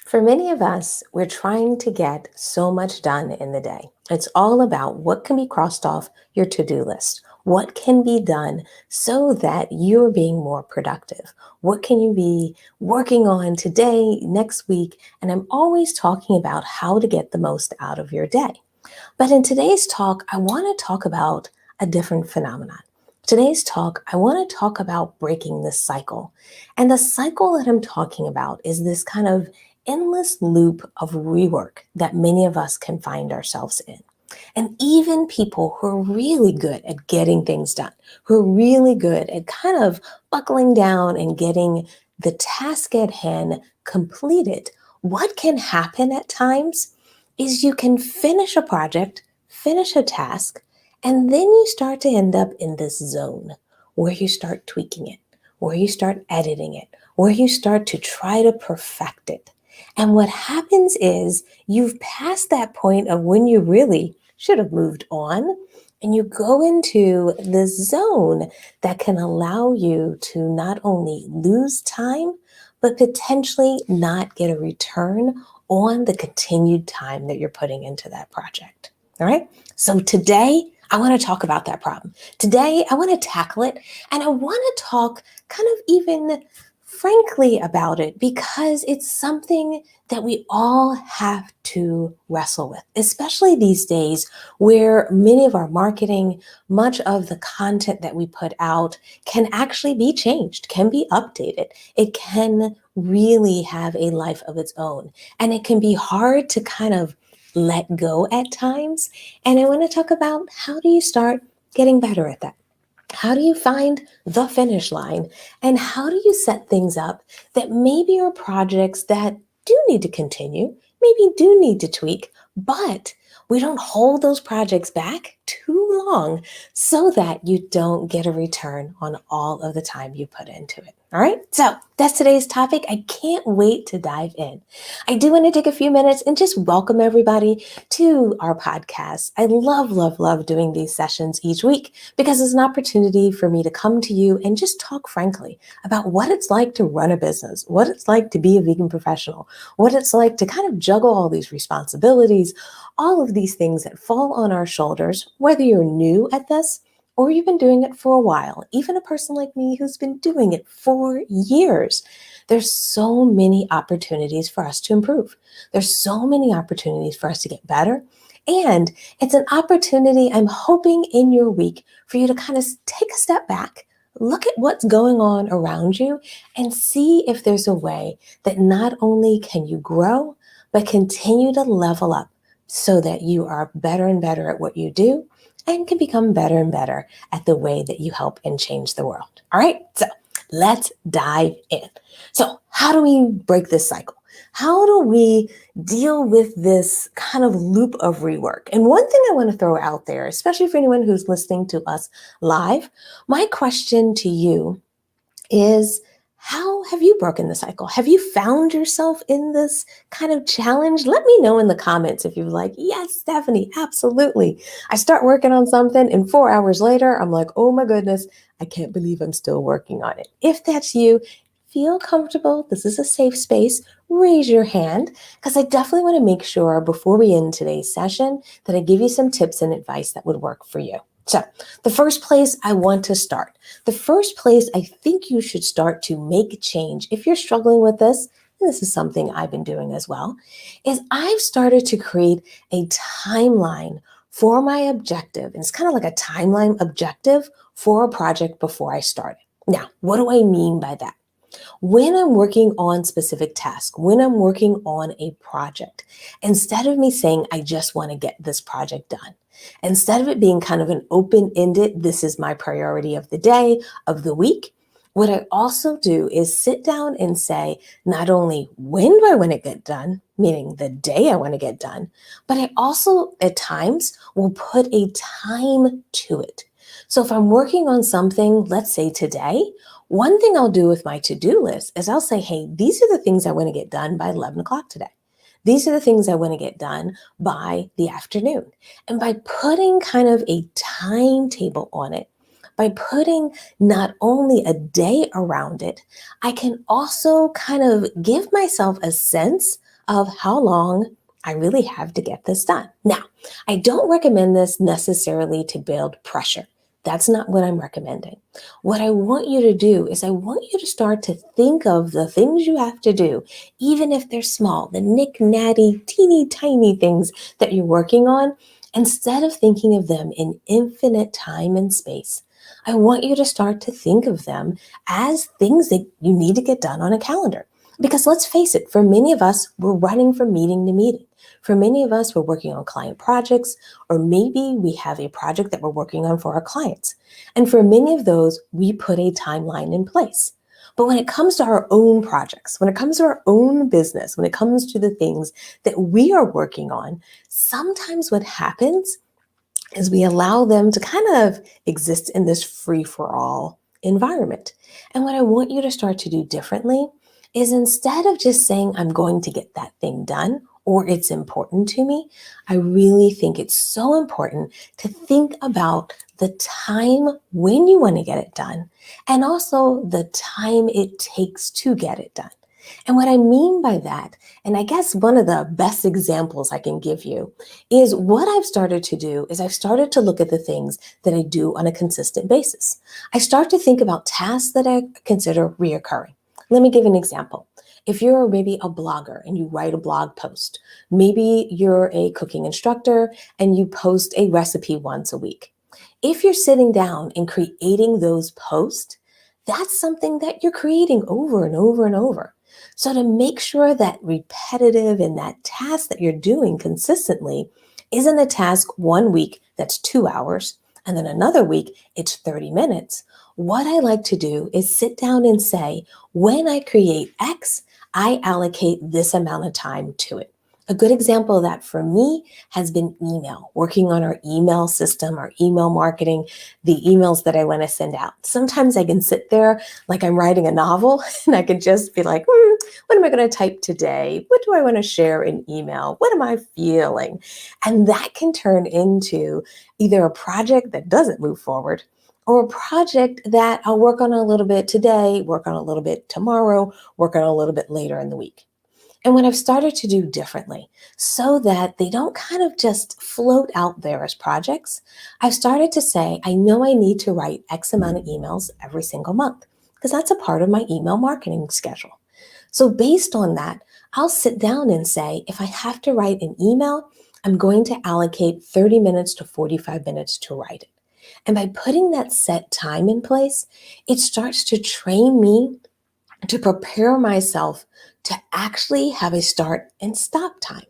For many of us, we're trying to get so much done in the day. It's all about what can be crossed off your to-do list. What can be done so that you're being more productive? What can you be working on today, next week? And I'm always talking about how to get the most out of your day. But in today's talk, I want to talk about a different phenomenon. Today's talk, I want to talk about breaking this cycle. And the cycle that I'm talking about is this kind of endless loop of rework that many of us can find ourselves in. And even people who are really good at getting things done, who are really good at kind of buckling down and getting the task at hand completed, what can happen at times is you can finish a project, finish a task, and then you start to end up in this zone where you start tweaking it, where you start editing it, where you start to try to perfect it. And what happens is you've passed that point of when you really should have moved on, and you go into this zone that can allow you to not only lose time, but potentially not get a return on the continued time that you're putting into that project. All right. So today, I want to talk about that problem. Today, I want to tackle it, and I want to talk kind of even frankly about it because it's something that we all have to wrestle with, especially these days where many of our marketing, much of the content that we put out can actually be changed, can be updated. It can really have a life of its own. And it can be hard to kind of let go at times. And I want to talk about how do you start getting better at that? How do you find the finish line? And how do you set things up that maybe are projects that do need to continue, maybe do need to tweak, but we don't hold those projects back too long so that you don't get a return on all of the time you put into it. All right, so that's today's topic. I can't wait to dive in. I do want to take a few minutes and just welcome everybody to our podcast. I love doing these sessions each week because it's an opportunity for me to come to you and just talk frankly about what it's like to run a business, what it's like to be a vegan professional, what it's like to kind of juggle all these responsibilities, all of these things that fall on our shoulders, whether you're new at this or you've been doing it for a while, even a person like me who's been doing it for years. There's so many opportunities for us to improve. There's so many opportunities for us to get better. And it's an opportunity, I'm hoping in your week, for you to kind of take a step back, look at what's going on around you, and see if there's a way that not only can you grow, but continue to level up so that you are better and better at what you do and can become better and better at the way that you help and change the world. All right, so let's dive in. So how do we break this cycle? How do we deal with this kind of loop of rework? And one thing I want to throw out there, especially for anyone who's listening to us live, my question to you is, how have you broken the cycle? Have you found yourself in this kind of challenge? Let me know in the comments if you're like, yes, Stephanie, absolutely. I start working on something and 4 hours later, I'm like, oh my goodness, I can't believe I'm still working on it. If that's you, feel comfortable. This is a safe space. Raise your hand because I definitely want to make sure before we end today's session that I give you some tips and advice that would work for you. So the first place I want to start, the first place I think you should start to make change if you're struggling with this, and this is something I've been doing as well, is I've started to create a timeline for my objective. And it's kind of like a timeline objective for a project before I start it. Now, what do I mean by that? When I'm working on specific tasks, when I'm working on a project, instead of me saying, I just want to get this project done, instead of it being kind of an open-ended, this is my priority of the day, of the week, what I also do is sit down and say, not only when do I want to get done, meaning the day I want to get done, but I also at times will put a time to it. So if I'm working on something, let's say today, one thing I'll do with my to-do list is I'll say, hey, these are the things I want to get done by 11 o'clock today. These are the things I want to get done by the afternoon. And by putting kind of a timetable on it, by putting not only a day around it, I can also kind of give myself a sense of how long I really have to get this done. Now, I don't recommend this necessarily to build pressure. That's not what I'm recommending. What I want you to do is I want you to start to think of the things you have to do, even if they're small, the nick-natty, teeny tiny things that you're working on, instead of thinking of them in infinite time and space. I want you to start to think of them as things that you need to get done on a calendar. Because let's face it, for many of us, we're running from meeting to meeting. For many of us, we're working on client projects, or maybe we have a project that we're working on for our clients. And for many of those, we put a timeline in place. But when it comes to our own projects, when it comes to our own business, when it comes to the things that we are working on, sometimes what happens is we allow them to kind of exist in this free for all environment. And what I want you to start to do differently is instead of just saying, I'm going to get that thing done or it's important to me, I really think it's so important to think about the time when you want to get it done and also the time it takes to get it done. And what I mean by that, and I guess one of the best examples I can give you is what I've started to do is I've started to look at the things that I do on a consistent basis. I start to think about tasks that I consider reoccurring. Let me give an example. If you're maybe a blogger and you write a blog post, maybe you're a cooking instructor and you post a recipe once a week. If you're sitting down and creating those posts, that's something that you're creating over and over and over. So to make sure that repetitive and that task that you're doing consistently isn't a task one week that's 2 hours and then another week it's 30 minutes, what I like to do is sit down and say, when I create X, I allocate this amount of time to it. A good example of that for me has been email, working on our email system, our email marketing, the emails that I want to send out. Sometimes I can sit there like I'm writing a novel and I can just be like, what am I going to type today? What do I want to share in email? What am I feeling? And that can turn into either a project that doesn't move forward or a project that I'll work on a little bit today, work on a little bit tomorrow, work on a little bit later in the week. And what I've started to do differently so that they don't kind of just float out there as projects, I've started to say, I know I need to write X amount of emails every single month because that's a part of my email marketing schedule. So based on that, I'll sit down and say, if I have to write an email, I'm going to allocate 30 minutes to 45 minutes to write it. And by putting that set time in place, it starts to train me to prepare myself to actually have a start and stop time,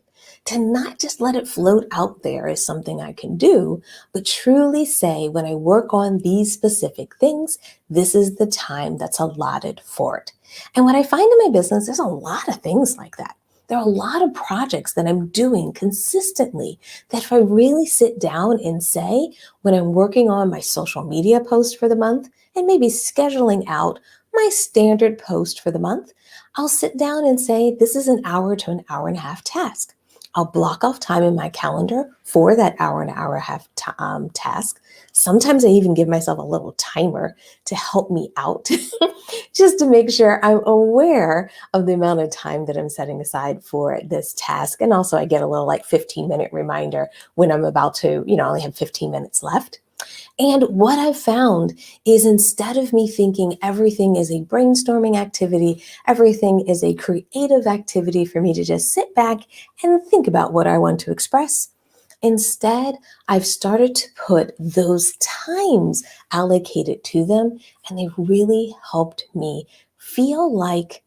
to not just let it float out there as something I can do, but truly say, when I work on these specific things, this is the time that's allotted for it. And what I find in my business, there's a lot of things like that. There are a lot of projects that I'm doing consistently that if I really sit down and say, when I'm working on my social media post for the month and maybe scheduling out my standard post for the month, I'll sit down and say, this is an hour to an hour and a half task. I'll block off time in my calendar for that hour and a half task. Sometimes I even give myself a little timer to help me out, just to make sure I'm aware of the amount of time that I'm setting aside for this task. And also I get a little like 15-minute reminder when I'm about to, only have 15 minutes left. And what I've found is instead of me thinking everything is a brainstorming activity, everything is a creative activity for me to just sit back and think about what I want to express, instead, I've started to put those times allocated to them, and they've really helped me feel like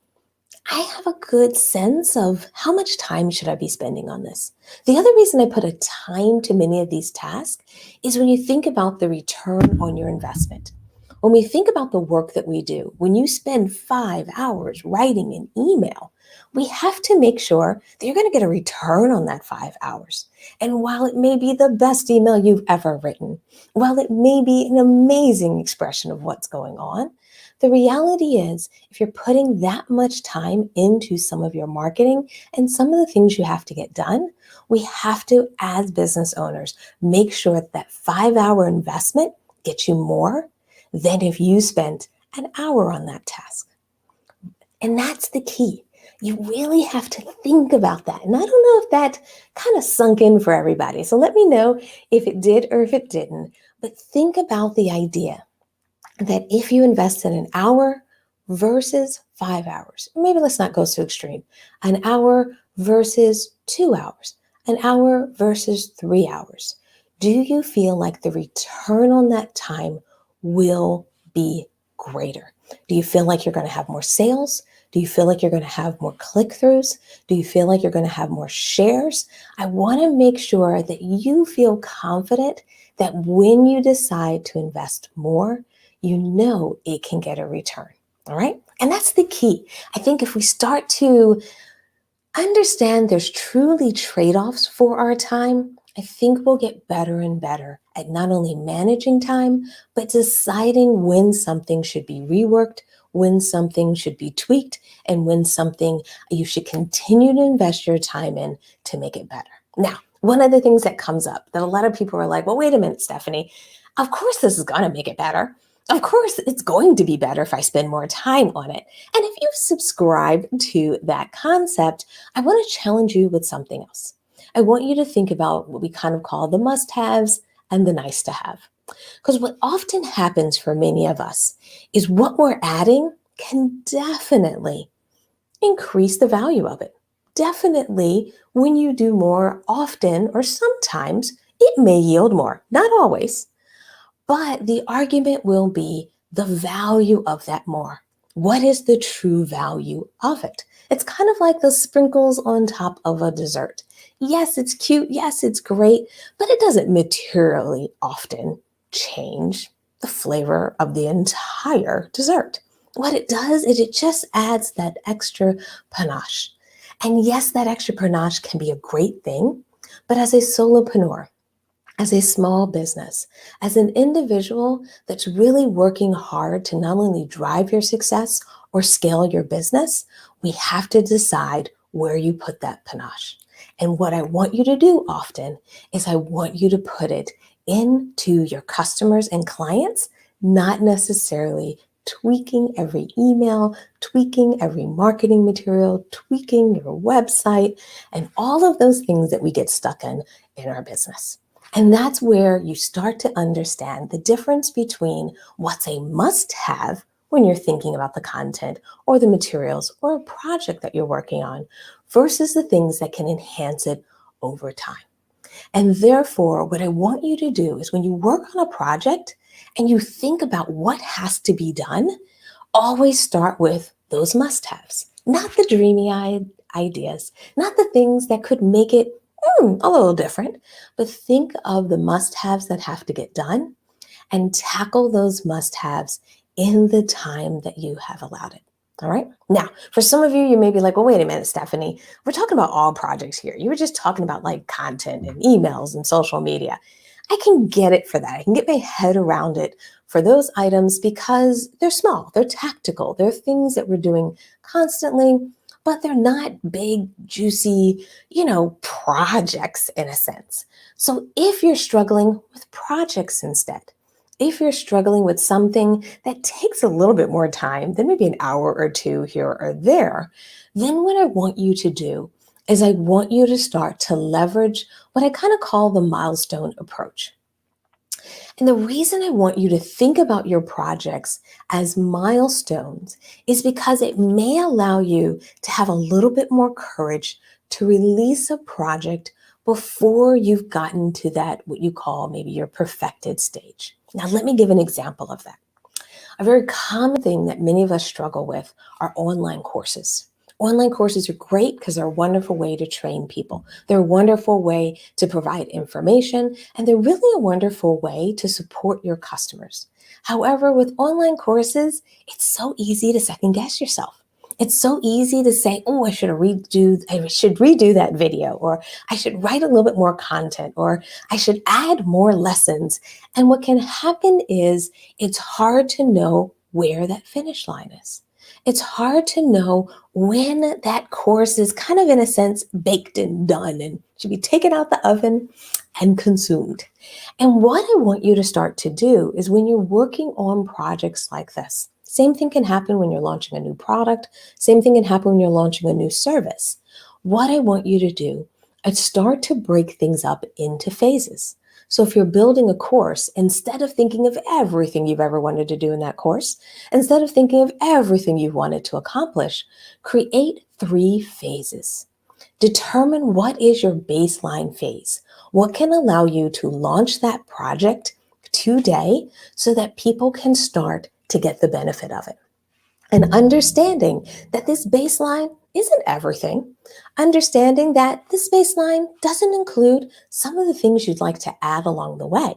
I have a good sense of how much time should I be spending on this. The other reason I put a time to many of these tasks is when you think about the return on your investment. When we think about the work that we do, when you spend 5 hours writing an email, we have to make sure that you're going to get a return on that 5 hours. And while it may be the best email you've ever written, while it may be an amazing expression of what's going on, the reality is, if you're putting that much time into some of your marketing and some of the things you have to get done, we have to, as business owners, make sure that 5 hour investment gets you more than if you spent an hour on that task. And that's the key. You really have to think about that. And I don't know if that kind of sunk in for everybody. So let me know if it did or if it didn't. But think about the idea that if you invest in an hour versus 5 hours, maybe let's not go so extreme, an hour versus 2 hours, an hour versus 3 hours, do you feel like the return on that time will be greater? Do you feel like you're going to have more sales? Do you feel like you're going to have more click throughs? Do you feel like you're going to have more shares? I want to make sure that you feel confident that when you decide to invest more, you know it can get a return. All right. And that's the key. I think if we start to understand there's truly trade offs for our time, I think we'll get better and better at not only managing time, but deciding when something should be reworked, when something should be tweaked, and when something you should continue to invest your time in to make it better. Now, one of the things that comes up that a lot of people are like, well, wait a minute, Stephanie, of course this is going to make it better. Of course, it's going to be better if I spend more time on it. And if you subscribe to that concept, I want to challenge you with something else. I want you to think about what we kind of call the must haves and the nice to have. Because what often happens for many of us is what we're adding can definitely increase the value of it. Definitely, when you do more often or sometimes, it may yield more, not always. But the argument will be the value of that more. What is the true value of it? It's kind of like the sprinkles on top of a dessert. Yes, it's cute. Yes, it's great, but it doesn't materially often change the flavor of the entire dessert. What it does is it just adds that extra panache. And yes, that extra panache can be a great thing, but as a solopreneur, as a small business, as an individual that's really working hard to not only drive your success or scale your business, we have to decide where you put that panache. And what I want you to do often is I want you to put it into your customers and clients, not necessarily tweaking every email, tweaking every marketing material, tweaking your website, and all of those things that we get stuck in our business. And that's where you start to understand the difference between what's a must have when you're thinking about the content or the materials or a project that you're working on versus the things that can enhance it over time. And therefore, what I want you to do is when you work on a project and you think about what has to be done, always start with those must haves, not the dreamy ideas, not the things that could make it a little different, but think of the must haves that have to get done and tackle those must haves in the time that you have allowed it. All right. Now, for some of you, you may be like, well, wait a minute, Stephanie, we're talking about all projects here. You were just talking about like content and emails and social media. I can get it for that. I can get my head around it for those items because they're small, they're tactical, they're things that we're doing constantly, but they're not big, juicy, projects in a sense. So if you're struggling with projects instead, if you're struggling with something that takes a little bit more time than maybe an hour or two here or there, then what I want you to do is I want you to start to leverage what I kind of call the milestone approach. And the reason I want you to think about your projects as milestones is because it may allow you to have a little bit more courage to release a project before you've gotten to that, what you call maybe your perfected stage. Now, let me give an example of that. A very common thing that many of us struggle with are online courses. Online courses are great because they're a wonderful way to train people. They're a wonderful way to provide information, and they're really a wonderful way to support your customers. However, with online courses, it's so easy to second guess yourself. It's so easy to say, oh, I should redo that video, or I should write a little bit more content, or I should add more lessons. And what can happen is it's hard to know where that finish line is. It's hard to know when that course is kind of, in a sense, baked and done and should be taken out the oven and consumed. And what I want you to start to do is when you're working on projects like this, Same thing can happen when you're launching a new product. Same thing can happen when you're launching a new service. What I want you to do is start to break things up into phases. So if you're building a course, instead of thinking of everything you've ever wanted to do in that course, instead of thinking of everything you wanted to accomplish, create 3 phases. Determine what is your baseline phase. What can allow you to launch that project today so that people can start to get the benefit of it? And understanding that this baseline isn't everything, understanding that this baseline doesn't include some of the things you'd like to add along the way.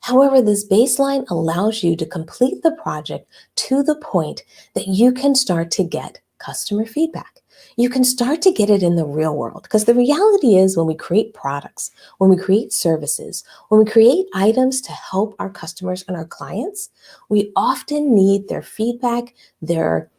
However, this baseline allows you to complete the project to the point that you can start to get customer feedback. You can start to get it in the real world, because the reality is when we create products, when we create services, when we create items to help our customers and our clients, we often need their feedback, their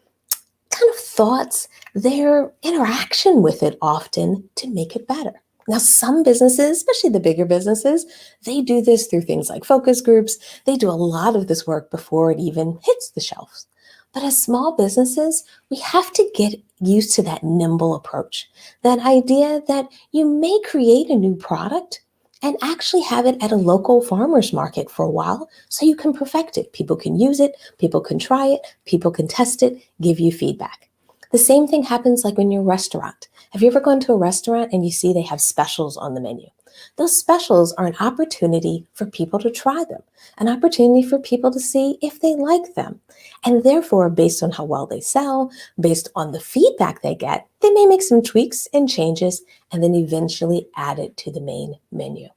kind of thoughts, their interaction with it often to make it better. Now, some businesses, especially the bigger businesses, they do this through things like focus groups. They do a lot of this work before it even hits the shelves. But as small businesses, we have to get used to that nimble approach, that idea that you may create a new product and actually have it at a local farmer's market for a while so you can perfect it. People can use it, people can try it, people can test it, give you feedback. The same thing happens like when you're a restaurant. Have you ever gone to a restaurant and you see they have specials on the menu? Those specials are an opportunity for people to try them, an opportunity for people to see if they like them. And therefore, based on how well they sell, based on the feedback they get, they may make some tweaks and changes and then eventually add it to the main menu.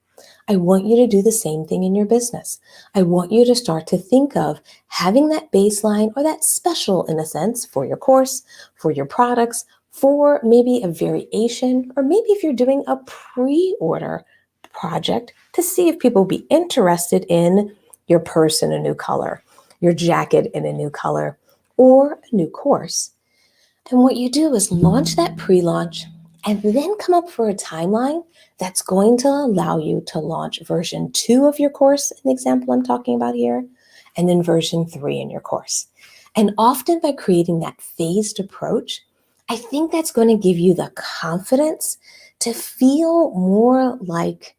I want you to do the same thing in your business. I want you to start to think of having that baseline or that special, in a sense, for your course, for your products, for maybe a variation, or maybe if you're doing a pre-order project to see if people will be interested in your purse in a new color, your jacket in a new color, or a new course. And what you do is launch that pre-launch and then come up for a timeline that's going to allow you to launch version 2 of your course, an example I'm talking about here, and then version 3 in your course. And often by creating that phased approach, I think that's going to give you the confidence to feel more like,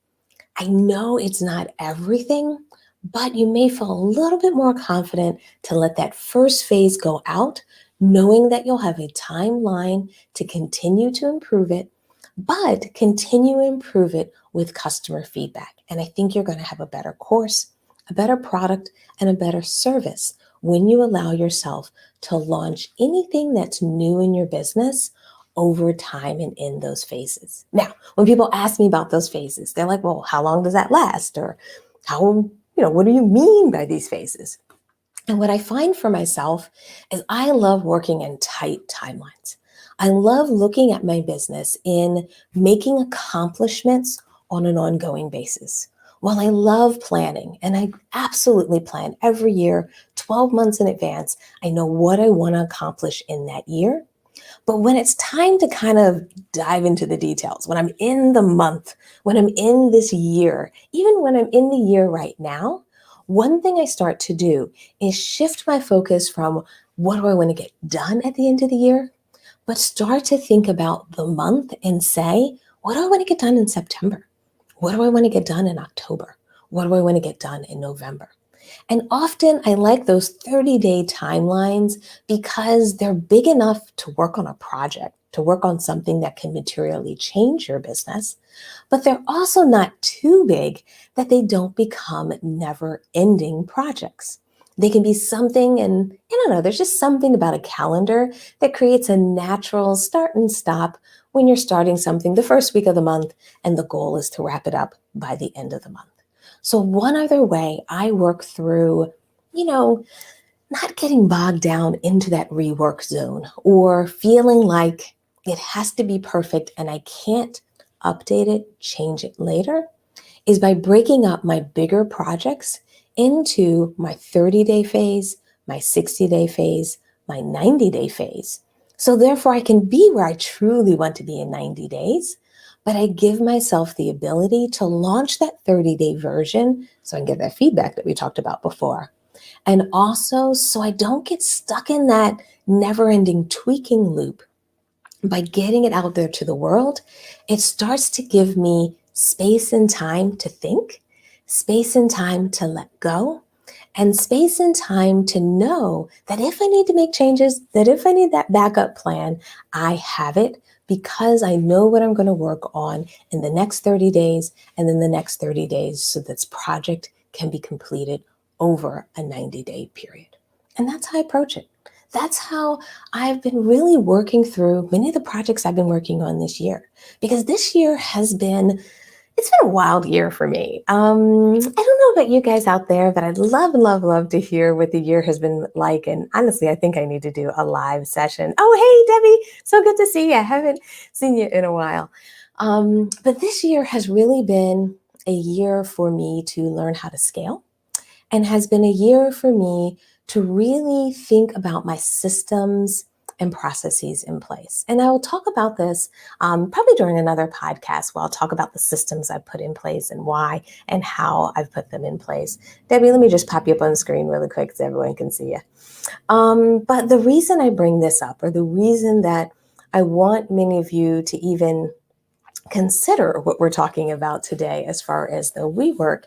I know it's not everything, but you may feel a little bit more confident to let that first phase go out, knowing that you'll have a timeline to continue to improve it, but continue to improve it with customer feedback. And I think you're going to have a better course, a better product, and a better service when you allow yourself to launch anything that's new in your business over time and in those phases. Now, when people ask me about those phases, they're like, well, how long does that last? Or what do you mean by these phases? And what I find for myself is I love working in tight timelines. I love looking at my business in making accomplishments on an ongoing basis. While I love planning, and I absolutely plan every year, 12 months in advance, I know what I want to accomplish in that year. But when it's time to kind of dive into the details, when I'm in the month, when I'm in this year, even when I'm in the year right now, one thing I start to do is shift my focus from what do I want to get done at the end of the year, but start to think about the month and say, what do I want to get done in September? What do I want to get done in October? What do I want to get done in November? And often I like those 30-day timelines because they're big enough to work on a project, to work on something that can materially change your business, but they're also not too big that they don't become never-ending projects. They can be something, and I don't know, there's just something about a calendar that creates a natural start and stop when you're starting something the first week of the month, and the goal is to wrap it up by the end of the month. So one other way I work through, not getting bogged down into that rework zone or feeling like it has to be perfect and I can't update it, change it later, is by breaking up my bigger projects into my 30-day phase, my 60-day phase, my 90-day phase. So therefore I can be where I truly want to be in 90 days, but I give myself the ability to launch that 30-day version so I can get that feedback that we talked about before. And also, so I don't get stuck in that never ending tweaking loop, by getting it out there to the world, it starts to give me space and time to think, space and time to let go, and space and time to know that if I need to make changes, that if I need that backup plan, I have it because I know what I'm going to work on in the next 30 days and then the next 30 days so this project can be completed over a 90-day period. And that's how I approach it. That's how I've been really working through many of the projects I've been working on this year. Because this year it's been a wild year for me. I don't know about you guys out there, but I'd love, love, love to hear what the year has been like. And honestly, I think I need to do a live session. Oh, hey, Debbie, so good to see you. I haven't seen you in a while. But this year has really been a year for me to learn how to scale, and has been a year for me to really think about my systems and processes in place. And I will talk about this probably during another podcast where I'll talk about the systems I've put in place and why and how I've put them in place. Debbie, let me just pop you up on the screen really quick so everyone can see you. But the reason I bring this up, or the reason that I want many of you to even consider what we're talking about today as far as the rework,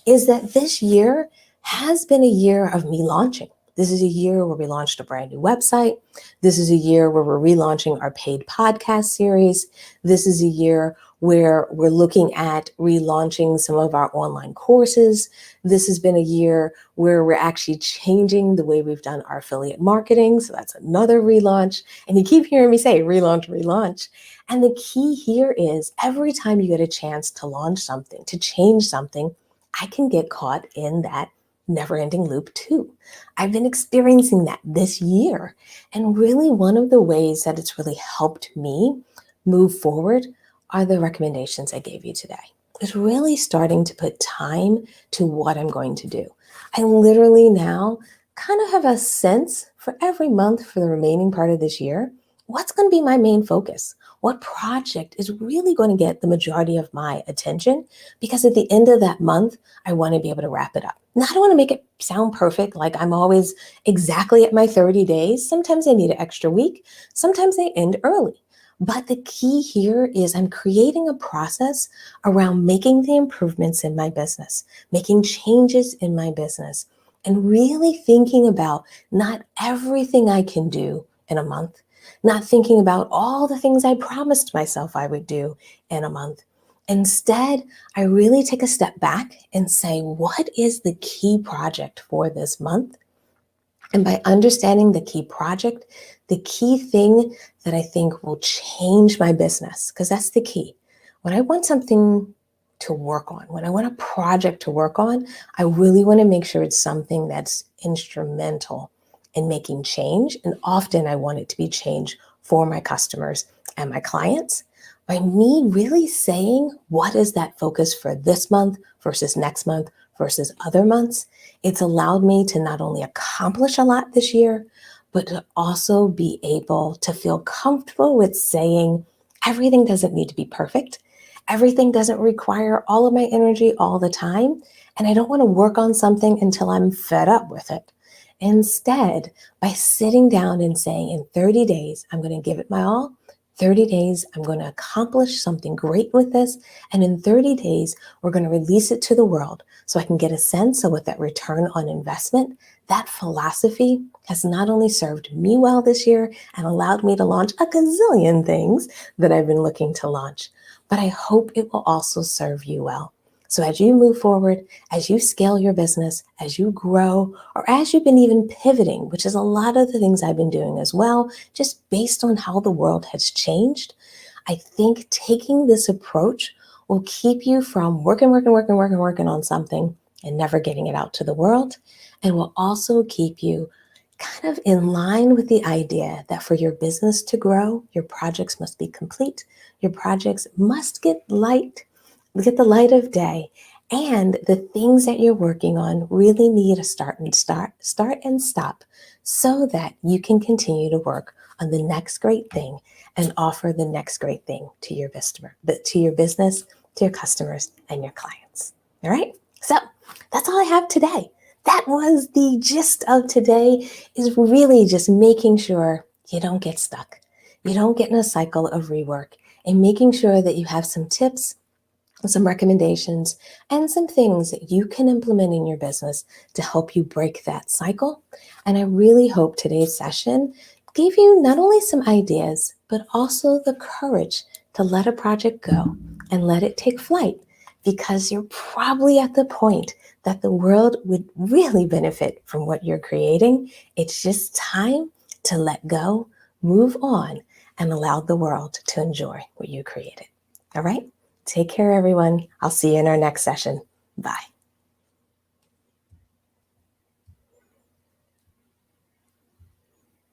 is that this year has been a year of me launching. This is a year where we launched a brand new website. This is a year where we're relaunching our paid podcast series. This is a year where we're looking at relaunching some of our online courses. This has been a year where we're actually changing the way we've done our affiliate marketing. So that's another relaunch. And you keep hearing me say relaunch, relaunch. And the key here is every time you get a chance to launch something, to change something, I can get caught in that never-ending loop too. I've been experiencing that this year. And really one of the ways that it's really helped me move forward are the recommendations I gave you today. It's really starting to put time to what I'm going to do. I literally now kind of have a sense for every month for the remaining part of this year, what's going to be my main focus? What project is really going to get the majority of my attention? Because at the end of that month, I want to be able to wrap it up. Now, I don't want to make it sound perfect, like I'm always exactly at my 30 days. Sometimes I need an extra week. Sometimes they end early. But the key here is I'm creating a process around making the improvements in my business, making changes in my business, and really thinking about not everything I can do in a month, not thinking about all the things I promised myself I would do in a month. Instead, I really take a step back and say, what is the key project for this month? And by understanding the key project, the key thing that I think will change my business, because that's the key. When I want something to work on, when I want a project to work on, I really want to make sure it's something that's instrumental in making change. And often I want it to be change for my customers and my clients. By me really saying, what is that focus for this month versus next month versus other months, it's allowed me to not only accomplish a lot this year, but to also be able to feel comfortable with saying everything doesn't need to be perfect. Everything doesn't require all of my energy all the time. And I don't want to work on something until I'm fed up with it. Instead, by sitting down and saying, in 30 days, I'm going to give it my all. 30 days, I'm going to accomplish something great with this. And in 30 days, we're going to release it to the world so I can get a sense of what that return on investment, that philosophy has not only served me well this year and allowed me to launch a gazillion things that I've been looking to launch, but I hope it will also serve you well. So as you move forward, as you scale your business, as you grow, or as you've been even pivoting, which is a lot of the things I've been doing as well, just based on how the world has changed, I think taking this approach will keep you from working on something and never getting it out to the world, and will also keep you kind of in line with the idea that for your business to grow, your projects must be complete, your projects must get the light of day, and the things that you're working on really need a start and stop so that you can continue to work on the next great thing and offer the next great thing to your business, to your customers and your clients. All right. So that's all I have today. that was the gist of today, is really just making sure you don't get stuck. You don't get in a cycle of rework, and making sure that you have some tips, some recommendations, and some things that you can implement in your business to help you break that cycle. And I really hope today's session gave you not only some ideas, but also the courage to let a project go and let it take flight, because you're probably at the point that the world would really benefit from what you're creating. It's just time to let go, move on, and allow the world to enjoy what you created. All right? Take care, everyone. I'll see you in our next session. Bye.